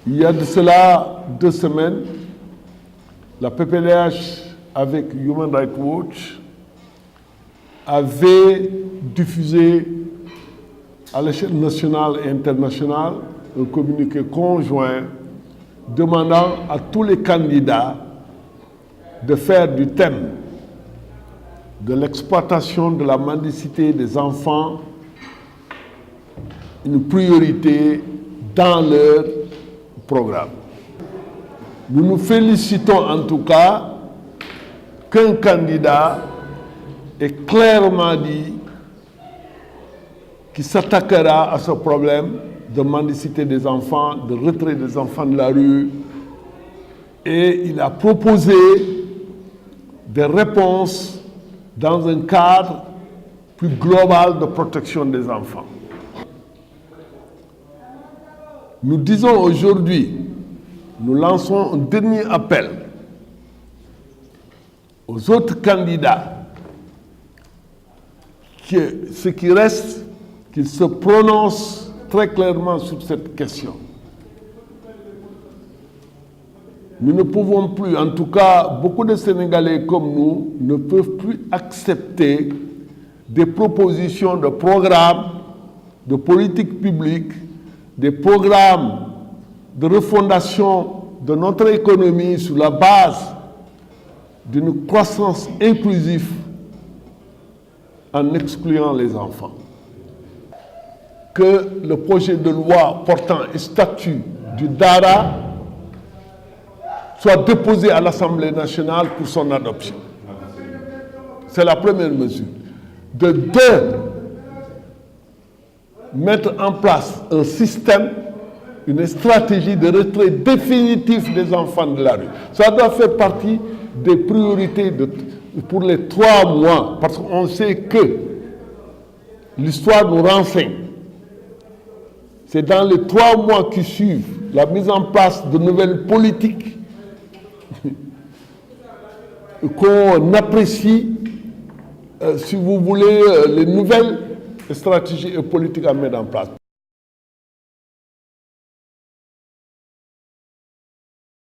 Il y a de cela 2 semaines, la PPDH avec Human Rights Watch avait diffusé à l'échelle nationale et internationale un communiqué conjoint demandant à tous les candidats de faire du thème de l'exploitation de la mendicité des enfants une priorité dans leur programme. Nous nous félicitons en tout cas qu'un candidat ait clairement dit qu'il s'attaquera à ce problème de mendicité des enfants, de retrait des enfants de la rue, et il a proposé des réponses dans un cadre plus global de protection des enfants. Nous disons aujourd'hui, nous lançons un dernier appel aux autres candidats, que ce qui reste, qu'ils se prononcent très clairement sur cette question. Nous ne pouvons plus, en tout cas, beaucoup de Sénégalais comme nous ne peuvent plus accepter des propositions de programmes, de politique publique, des programmes de refondation de notre économie sur la base d'une croissance inclusive en excluant les enfants. Que le projet de loi portant statut du Dara soit déposé à l'Assemblée nationale pour son adoption. C'est la première mesure. De 2, mettre en place un système, une stratégie de retrait définitif des enfants de la rue. Ça doit faire partie des priorités pour les 3 mois, parce qu'on sait que l'histoire nous renseigne. C'est dans les 3 mois qui suivent la mise en place de nouvelles politiques qu'on apprécie, si vous voulez, les nouvelles stratégies et politiques à mettre en place.